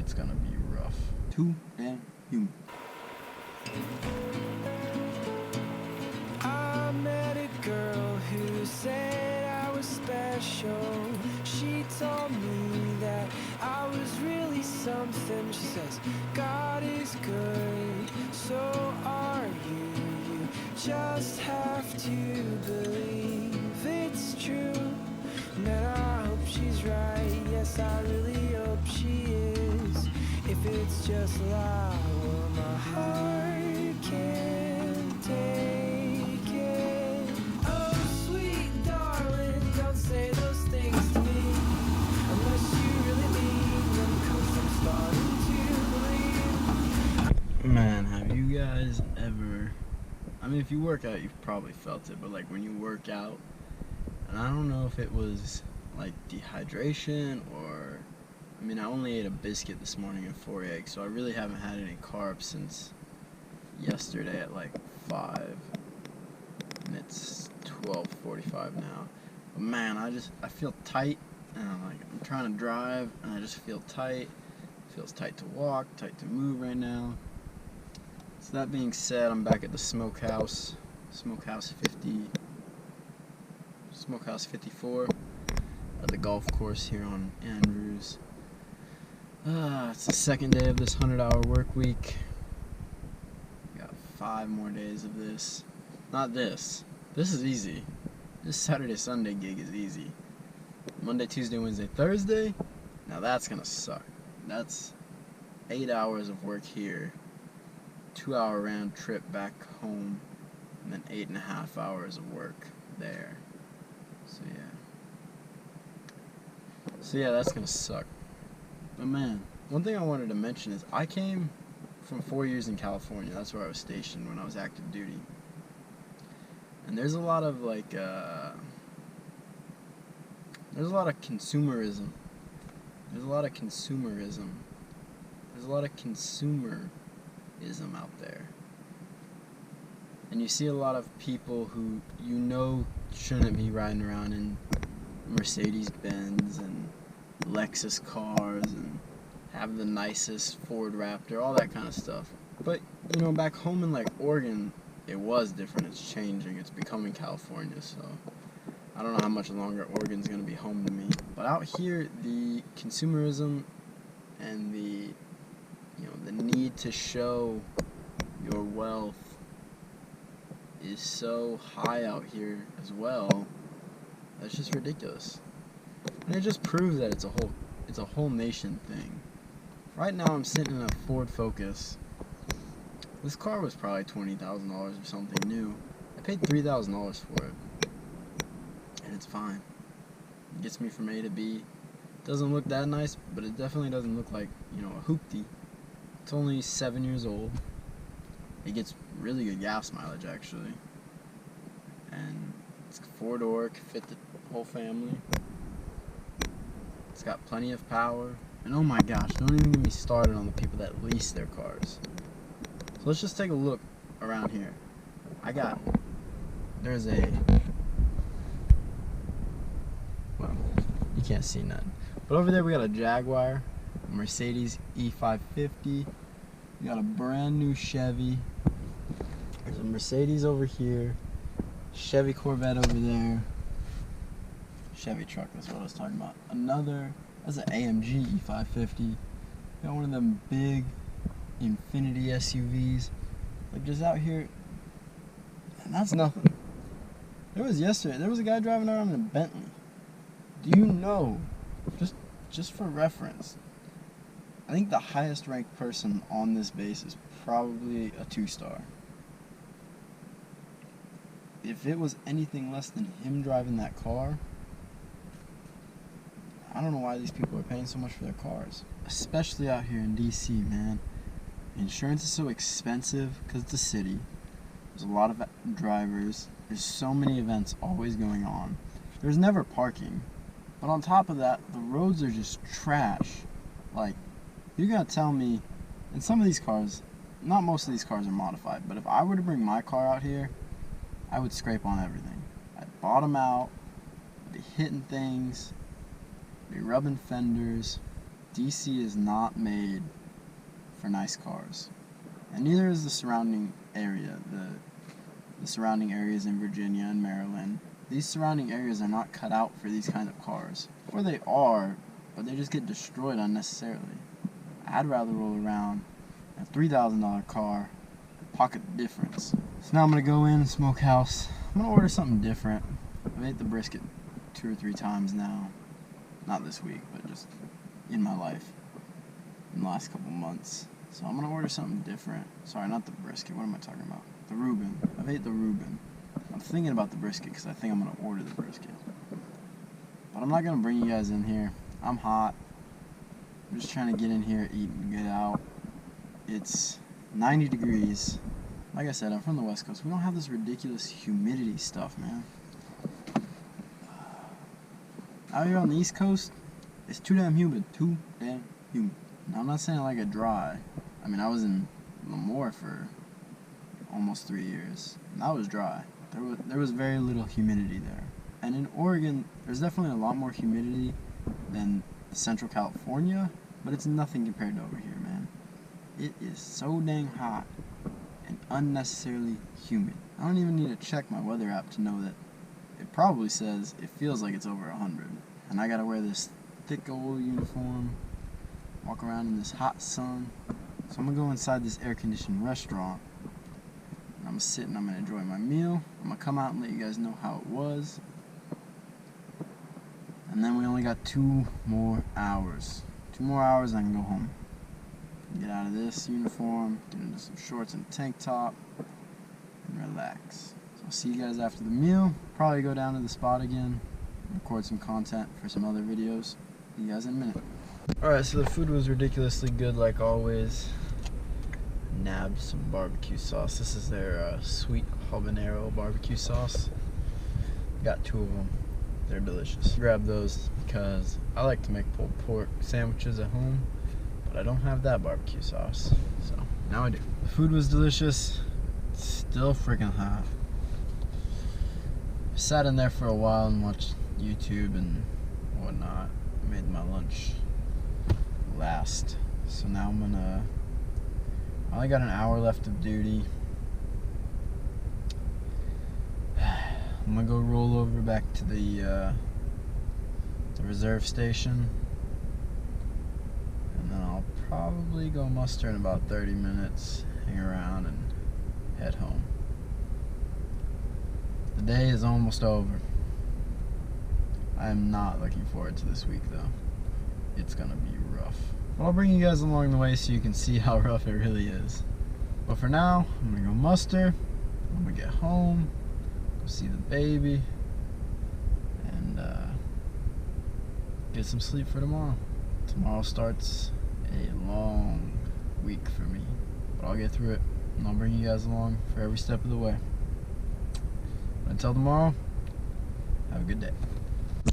it's gonna be rough. Too damn humid. I met a girl who said I was special. She told me that I was really something. She says, God is good, so are you. You just have to believe it's true. Man, I hope she's right. Yes, I really hope she is. If it's just a lie, well, my heart can't take it. Oh, sweet darling, don't say those things to me unless you really mean them, 'cause I'm starting to believe. Man, have you guys ever... I mean, if you work out, you've probably felt it, but like when you work out, and I don't know if it was like dehydration or... I mean, I only ate a biscuit this morning and 4 eggs, so I really haven't had any carbs since yesterday at like 5, and it's 12:45 now. But man, I feel tight, and I'm trying to drive, and I just feel tight. It feels tight to walk, tight to move right now. So that being said, I'm back at the Smokehouse 54 at the golf course here on Andrews. It's the second day of this 100-hour work week. We got 5 more days of this. Not this. This is easy. This Saturday, Sunday gig is easy. Monday, Tuesday, Wednesday, Thursday, now that's gonna suck. That's 8 hours of work here, 2-hour round trip back home, and then 8.5 hours of work there. So yeah, that's gonna suck. But man, one thing I wanted to mention is I came from 4 years in California. That's where I was stationed when I was active duty. And there's a lot of there's a lot of consumerism. There's a lot of consumerism out there. And you see a lot of people who shouldn't be riding around in Mercedes-Benz and Lexus cars and have the nicest Ford Raptor, all that kind of stuff. But, back home in Oregon, it was different. It's changing. It's becoming California, so I don't know how much longer Oregon's going to be home to me. But out here, the consumerism and the need to show your wealth is so high out here as well. That's just ridiculous. And it just proves that it's a whole nation thing. Right now I'm sitting in a Ford Focus. This car was probably $20,000 or something new. I paid $3,000 for it. And it's fine. It gets me from A to B. Doesn't look that nice, but it definitely doesn't look like, a hoopty. It's only 7 years old. It gets really good gas mileage, actually. And it's 4-door, can fit the whole family. It's got plenty of power. And oh my gosh, don't even get me started on the people that lease their cars. So let's just take a look around here. Well, you can't see none. But over there we got a Jaguar, a Mercedes E-550. We got a brand new Chevy. There's a Mercedes over here. Chevy Corvette over there. Chevy truck, that's what I was talking about. That's an AMG E550. Got one of them big Infinity SUVs. Just out here, and that's nothing. There was a guy driving around in a Bentley. Do you know, just for reference, I think the highest ranked person on this base is probably a 2-star. If it was anything less than him driving that car, I don't know why these people are paying so much for their cars. Especially out here in DC, man. Insurance is so expensive because it's a city. There's a lot of drivers. There's so many events always going on. There's never parking. But on top of that, the roads are just trash. You're going to tell me, and some of these cars, not most of these cars are modified, but if I were to bring my car out here, I would scrape on everything. I'd bottom out, be hitting things, be rubbing fenders, DC is not made for nice cars. And neither is the surrounding area. The surrounding areas in Virginia and Maryland. These surrounding areas are not cut out for these kind of cars. Or they are, but they just get destroyed unnecessarily. I'd rather roll around a $3,000 car and pocket the difference. So now I'm going to go in, smokehouse. I'm going to order something different. I've ate the brisket 2 or 3 times now. Not this week, but just in my life in the last couple months. So I'm going to order something different. Sorry, not the brisket. What am I talking about? The Reuben. I've ate the Reuben. I'm thinking about the brisket because I think I'm going to order the brisket. But I'm not going to bring you guys in here. I'm hot. I'm just trying to get in here, eat, and get out. It's 90 degrees. Like I said, I'm from the West Coast. We don't have this ridiculous humidity stuff, man. Out here on the East Coast, it's too damn humid. Too damn humid. Now, I'm not saying I like it dry. I mean, I was in Lemoore for almost 3 years, and that was dry. There was very little humidity there. And in Oregon, there's definitely a lot more humidity than Central California, but it's nothing compared to over here, man. It is so dang hot and unnecessarily humid. I don't even need to check my weather app to know that it probably says it feels like it's over 100. And I gotta wear this thick old uniform, walk around in this hot sun. So I'm gonna go inside this air-conditioned restaurant. I'm gonna sit and I'm gonna enjoy my meal. I'm gonna come out and let you guys know how it was. And then we only got 2 more hours. 2 more hours and I can go home. Get out of this uniform, get into some shorts and a tank top, and relax. So I'll see you guys after the meal. Probably go down to the spot again, record some content for some other videos. See you guys in a minute. Alright, so the food was ridiculously good like always. Nabbed some barbecue sauce. This is their sweet habanero barbecue sauce. Got 2 of them. They're delicious. Grab those because I like to make pulled pork sandwiches at home, but I don't have that barbecue sauce, so now I do. The food was delicious. It's still freaking hot. I sat in there for a while and watched YouTube and whatnot. Made my lunch last. So now I only got an hour left of duty. I'm gonna go roll over back to the reserve station, and then I'll probably go muster in about 30 minutes, hang around, and head home. The day is almost over. I am not looking forward to this week, though. It's gonna be rough. But I'll bring you guys along the way so you can see how rough it really is. But for now, I'm gonna go muster. I'm gonna get home, go see the baby, and get some sleep for tomorrow. Tomorrow starts a long week for me, but I'll get through it, and I'll bring you guys along for every step of the way. But until tomorrow, have a good day.